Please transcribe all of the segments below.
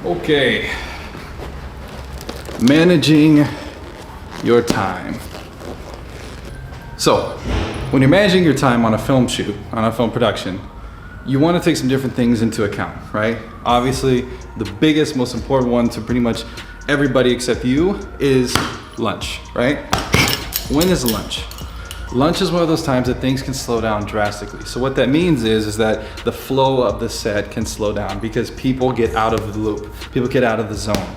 Okay, managing your time. So, when you're managing your time on a film shoot, on a film production, you want to take some different things into account, right? Obviously, the biggest, most important one to pretty much everybody except you is lunch, right? When is lunch? Lunch is one of those times that things can slow down drastically. So what that means is that the flow of the set can slow down because people get out of the loop. People get out of the zone.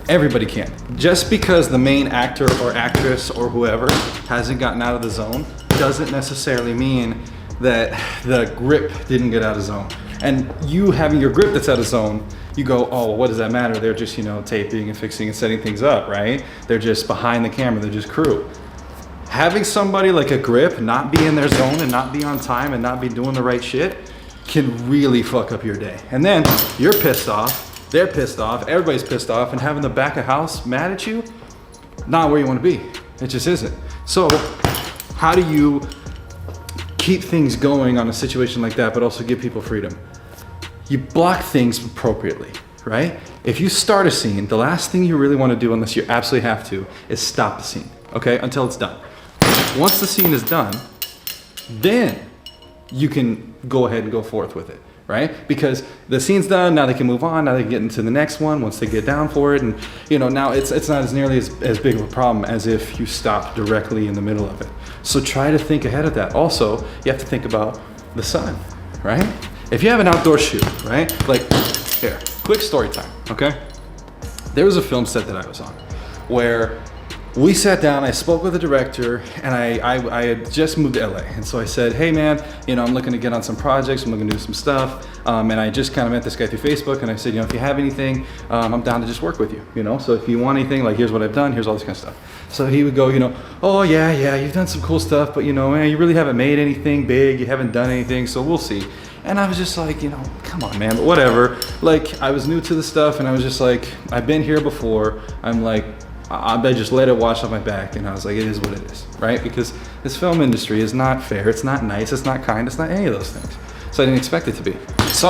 Everybody can. Just because the main actor or actress or whoever hasn't gotten out of the zone doesn't necessarily mean that the grip didn't get out of zone. And you having your grip that's out of zone, you go, oh, well, what does that matter? They're just, taping and fixing and setting things up, right? They're just behind the camera, they're just crew. Having somebody like a grip not be in their zone and not be on time and not be doing the right shit can really fuck up your day. And then you're pissed off, they're pissed off, everybody's pissed off, and having the back of house mad at you, not where you want to be. It just isn't. So how do you keep things going on a situation like that, but also give people freedom? You block things appropriately, right? If you start a scene, the last thing you really want to do, unless you absolutely have to, is stop the scene, okay? Until it's done. Once the scene is done, then you can go ahead and go forth with it, right? Because the scene's done, now they can move on, now they can get into the next one once they get down for it, and now it's not as nearly as big of a problem as if you stop directly in the middle of it. So try to think ahead of that. Also, you have to think about the sun, right? If you have an outdoor shoot, right? Like, here, quick story time, okay? There was a film set that I was on where we sat down, I spoke with the director, and I had just moved to LA. And so I said, hey man, I'm looking to get on some projects, I'm looking to do some stuff. And I just kind of met this guy through Facebook, and I said, if you have anything, I'm down to just work with you, So if you want anything, like here's what I've done, here's all this kind of stuff. So he would go, oh yeah, you've done some cool stuff, but man, you really haven't made anything big, you haven't done anything, so we'll see. And I was just like, come on man, but whatever. Like, I was new to the stuff, and I was just like, I've been here before. I'm like, I just let it wash off my back, and I was like, it is what it is, right? Because this film industry is not fair, it's not nice, it's not kind, it's not any of those things. So I didn't expect it to be. So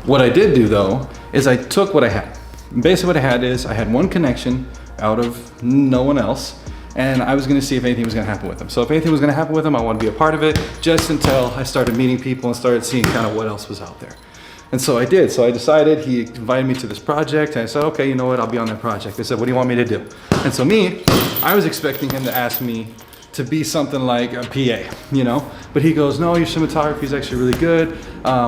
what I did do though, is I took what I had. Basically what I had is, I had one connection out of no one else, and I was gonna see if anything was gonna happen with them. So if anything was gonna happen with them, I wanted to be a part of it, just until I started meeting people and started seeing kind of what else was out there. And so I did. So I decided, he invited me to this project, and I said, okay, you know what, I'll be on that project. They said, what do you want me to do? And so I was expecting him to ask me to be something like a PA, But he goes, no, your cinematography is actually really good.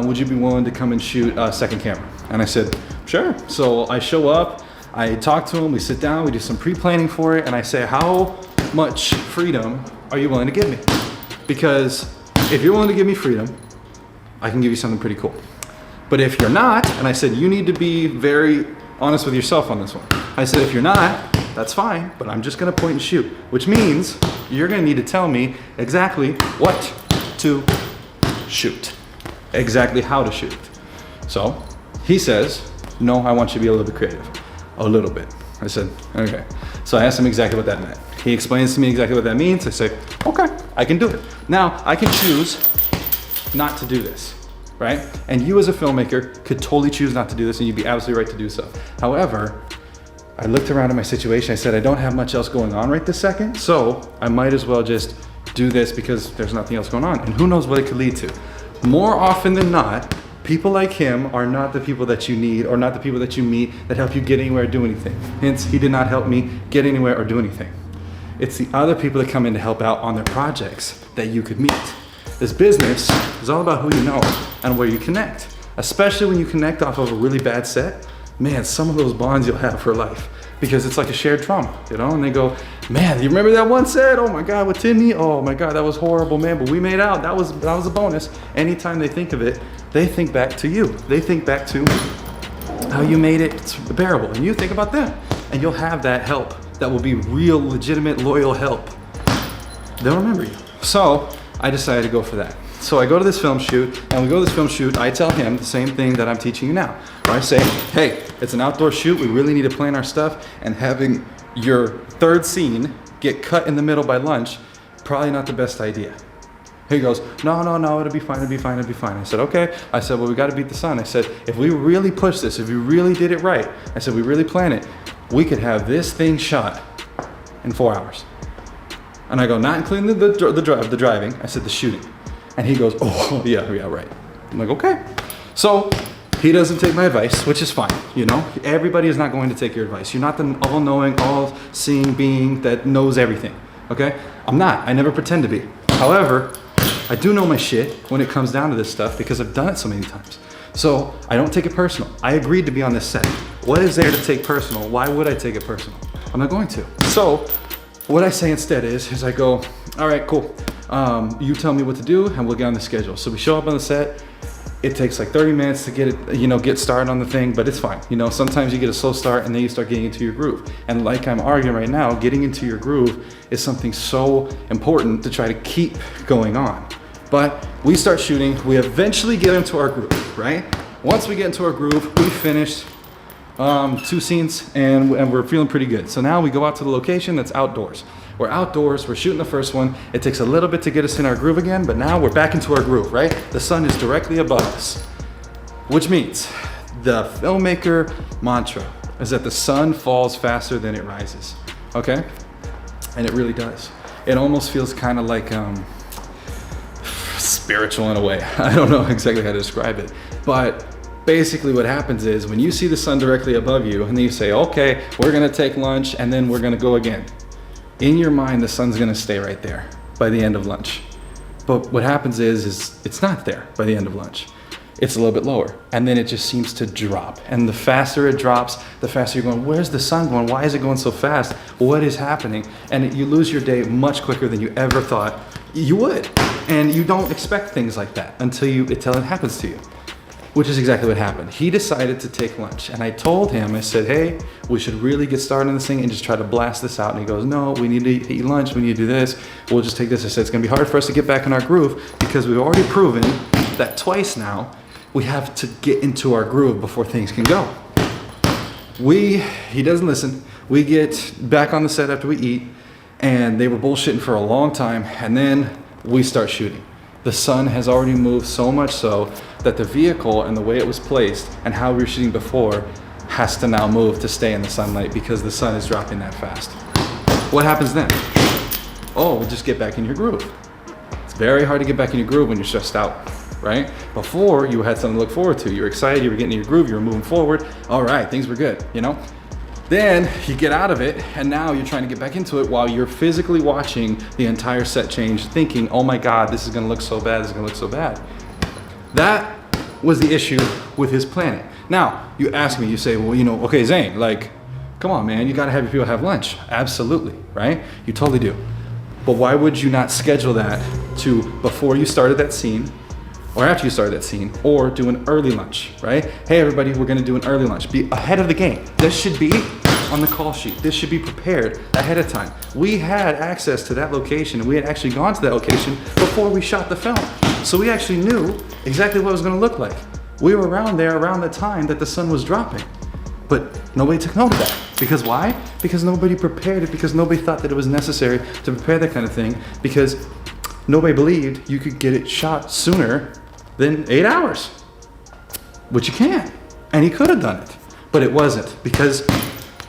Would you be willing to come and shoot a second camera? And I said, sure. So I show up, I talk to him, we sit down, we do some pre-planning for it, and I say, how much freedom are you willing to give me? Because if you're willing to give me freedom, I can give you something pretty cool. But if you're not, and I said, you need to be very honest with yourself on this one. I said, if you're not, that's fine, but I'm just gonna point and shoot, which means you're gonna need to tell me exactly what to shoot, exactly how to shoot. So he says, no, I want you to be a little bit creative, a little bit. I said, okay. So I asked him exactly what that meant. He explains to me exactly what that means. I say, okay, I can do it. Now, I can choose not to do this. Right? And you as a filmmaker could totally choose not to do this, and you'd be absolutely right to do so. However, I looked around at my situation, I said, I don't have much else going on right this second, so I might as well just do this because there's nothing else going on, and who knows what it could lead to. More often than not, people like him are not the people that you need, or not the people that you meet that help you get anywhere or do anything. Hence, he did not help me get anywhere or do anything. It's the other people that come in to help out on their projects that you could meet. This business is all about who you know and where you connect. Especially when you connect off of a really bad set, man, some of those bonds you'll have for life, because it's like a shared trauma, And they go, man, you remember that one set? Oh my God, with Timmy? Oh my God, that was horrible, man, but we made out. That was a bonus. Anytime they think of it, they think back to you. They think back to how you made it bearable, and you think about them, and you'll have that help that will be real, legitimate, loyal help. They'll remember you. So I decided to go for that. So I go to this film shoot, and we go to this film shoot, I tell him the same thing that I'm teaching you now. Where I say, hey, it's an outdoor shoot, we really need to plan our stuff, and having your third scene get cut in the middle by lunch, probably not the best idea. He goes, no, it'll be fine, it'll be fine, it'll be fine. I said, okay. I said, well, we got to beat the sun. I said, if we really push this, if we really did it right, I said, we really plan it, we could have this thing shot in 4 hours. And I go, not including the driving. I said, the shooting. And he goes, oh, yeah, right. I'm like, okay. So he doesn't take my advice, which is fine. You know, everybody is not going to take your advice. You're not the all-knowing, all-seeing being that knows everything, okay? I'm not. I never pretend to be. However, I do know my shit when it comes down to this stuff because I've done it so many times. So I don't take it personal. I agreed to be on this set. What is there to take personal? Why would I take it personal? I'm not going to. So what I say instead is I go, all right, cool. You tell me what to do and we'll get on the schedule. So we show up on the set. It takes like 30 minutes to get it, you know, get started on the thing, but it's fine. You know, sometimes you get a slow start and then you start getting into your groove. And like I'm arguing right now, getting into your groove is something so important to try to keep going on. But we start shooting, we eventually get into our groove, right? Once we get into our groove, we finished 2 scenes and we're feeling pretty good. So now we go out to the location that's outdoors. We're outdoors, we're shooting the first one. It takes a little bit to get us in our groove again, but now we're back into our groove, right? The sun is directly above us, which means the filmmaker mantra is that the sun falls faster than it rises, okay? And it really does. It almost feels kind of like spiritual in a way. I don't know exactly how to describe it, but basically what happens is when you see the sun directly above you and then you say, okay, we're gonna take lunch and then we're gonna go again. In your mind, the sun's gonna stay right there by the end of lunch. But what happens is it's not there by the end of lunch. It's a little bit lower. And then it just seems to drop. And the faster it drops, the faster you're going, where's the sun going? Why is it going so fast? What is happening? And you lose your day much quicker than you ever thought you would. And you don't expect things like that until it happens to you. Which is exactly what happened. He decided to take lunch. And I told him, I said, hey, we should really get started on this thing and just try to blast this out. And he goes, no, we need to eat lunch. We need to do this. We'll just take this. I said, it's gonna be hard for us to get back in our groove because we've already proven that twice now, we have to get into our groove before things can go. He doesn't listen. We get back on the set after we eat and they were bullshitting for a long time. And then we start shooting. The sun has already moved so much so that the vehicle and the way it was placed and how we were shooting before has to now move to stay in the sunlight because the sun is dropping that fast. What happens then? Oh, we'll just get back in your groove. It's very hard to get back in your groove when you're stressed out, right? Before, you had something to look forward to. You were excited, you were getting in your groove, you were moving forward. All right, things were good, you know? Then you get out of it and now you're trying to get back into it while you're physically watching the entire set change, thinking, oh my God, this is gonna look so bad, this is gonna look so bad. That was the issue with his planning. Now, you ask me, you say, well, you know, okay, Zane, like, come on, man, you gotta have your people have lunch. Absolutely, right? You totally do. But why would you not schedule that to before you started that scene, or after you started that scene, or do an early lunch, right? Hey, everybody, we're gonna do an early lunch. Be ahead of the game. This should be on the call sheet. This should be prepared ahead of time. We had access to that location, and we had actually gone to that location before we shot the film. So we actually knew exactly what it was gonna look like. We were around there around the time that the sun was dropping. But nobody took note of that. Because why? Because nobody prepared it, because nobody thought that it was necessary to prepare that kind of thing, because nobody believed you could get it shot sooner than 8 hours. Which you can. And he could have done it. But it wasn't. Because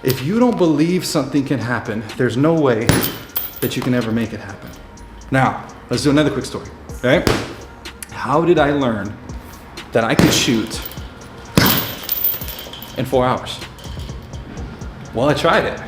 if you don't believe something can happen, there's no way that you can ever make it happen. Now, let's do another quick story, right? How did I learn that I could shoot in 4 hours? Well, I tried it.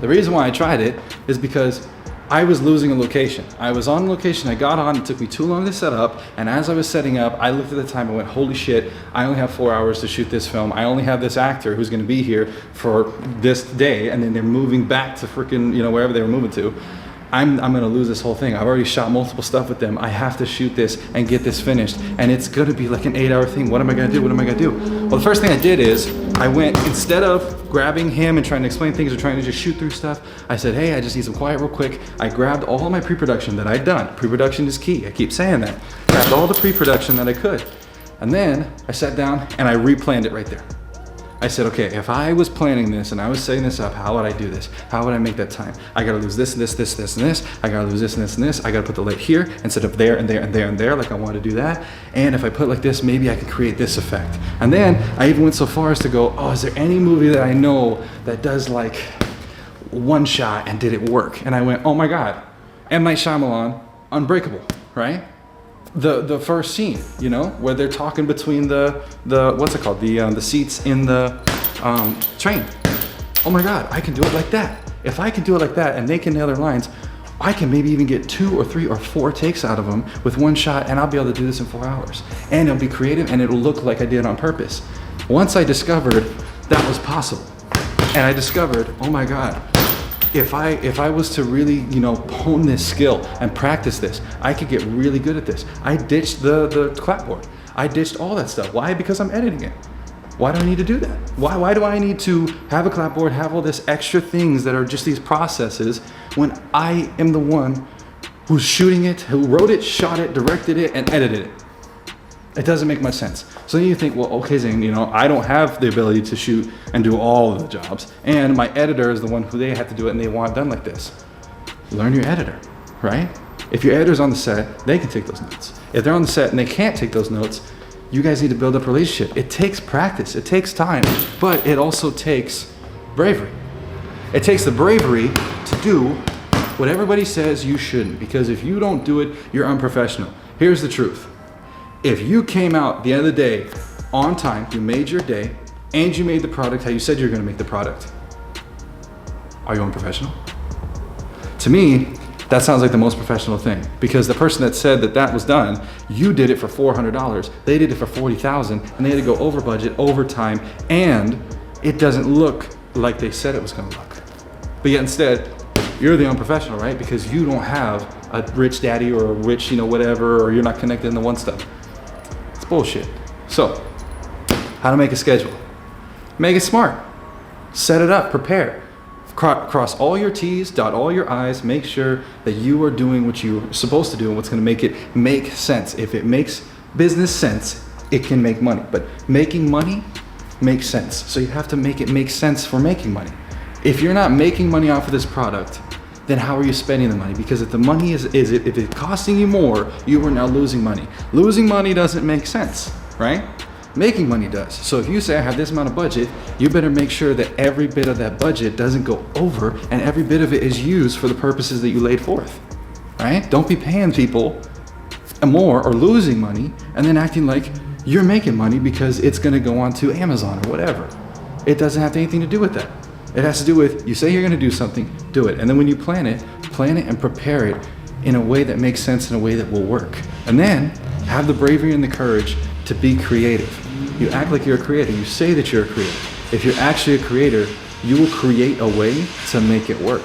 The reason why I tried it is because I was losing a location. I was on location, I got on, it took me too long to set up, and as I was setting up, I looked at the time and went, holy shit, I only have 4 hours to shoot this film. I only have this actor who's gonna be here for this day, and then they're moving back to freaking, you know, wherever they were moving to. I'm gonna lose this whole thing. I've already shot multiple stuff with them. I have to shoot this and get this finished, and it's gonna be like an 8-hour thing. What am I gonna do? What am I gonna do? Well, the first thing I did is I went, instead of grabbing him and trying to explain things or trying to just shoot through stuff, I said, hey, I just need some quiet real quick. I grabbed all of my pre-production that I'd done. Pre-production is key. I keep saying that. Grabbed all the pre-production that I could. And then I sat down and I replanned it right there. I said, okay, if I was planning this and I was setting this up, how would I do this? How would I make that time? I gotta lose this, this, this, this, and this. I gotta lose this and this and this. I gotta put the light here instead of there and there and there and there, like I want to do that. And if I put like this, maybe I can create this effect. And then I even went so far as to go, oh, is there any movie that I know that does like one shot and did it work? And I went, oh my God, M. Night Shyamalan, Unbreakable, right? The first scene, you know, where they're talking between the what's it called, the seats in the train. Oh my God, I can do it like that. If I can do it like that and they can nail their lines, I can maybe even get 2 or 3 or 4 takes out of them with one shot, and I'll be able to do this in 4 hours. And it'll be creative and it'll look like I did it on purpose. Once I discovered that was possible, and I discovered, oh my God, if I was to really, you know, hone this skill and practice this, I could get really good at this. I ditched the clapboard. I ditched all that stuff. Why? Because I'm editing it. Why do I need to do that? Why do I need to have a clapboard, have all this extra things that are just these processes when I am the one who's shooting it, who wrote it, shot it, directed it, and edited it? It doesn't make much sense. So then you think, well, okay, Zane, you know, I don't have the ability to shoot and do all of the jobs, and my editor is the one who they have to do it and they want it done like this. Learn your editor, right? If your editor's on the set, they can take those notes. If they're on the set and they can't take those notes, you guys need to build up a relationship. It takes practice, it takes time, but it also takes bravery. It takes the bravery to do what everybody says you shouldn't, because if you don't do it, you're unprofessional. Here's the truth. If you came out the end of the day on time, you made your day, and you made the product how you said you're gonna make the product, are you unprofessional? To me, that sounds like the most professional thing, because the person that said that that was done, you did it for $400, they did it for $40,000, and they had to go over budget, overtime, and it doesn't look like they said it was gonna look. But yet instead, you're the unprofessional, right? Because you don't have a rich daddy or a rich, you know, whatever, or you're not connected in the one stuff. It's bullshit. So, how to make a schedule? Make it smart. Set it up, prepare. Cross all your T's, dot all your I's, make sure that you are doing what you're supposed to do and what's gonna make it make sense. If it makes business sense, it can make money. But making money makes sense. So you have to make it make sense for making money. If you're not making money off of this product, then how are you spending the money? Because if the money if it's costing you more, you are now losing money. Losing money doesn't make sense, right? Making money does. So if you say I have this amount of budget, you better make sure that every bit of that budget doesn't go over and every bit of it is used for the purposes that you laid forth, right? Don't be paying people more or losing money and then acting like you're making money because it's gonna go on to Amazon or whatever. It doesn't have anything to do with that. It has to do with, you say you're gonna do something, do it. And then when you plan it and prepare it in a way that makes sense, in a way that will work. And then have the bravery and the courage to be creative. You act like you're a creator, you say that you're a creator. If you're actually a creator, you will create a way to make it work.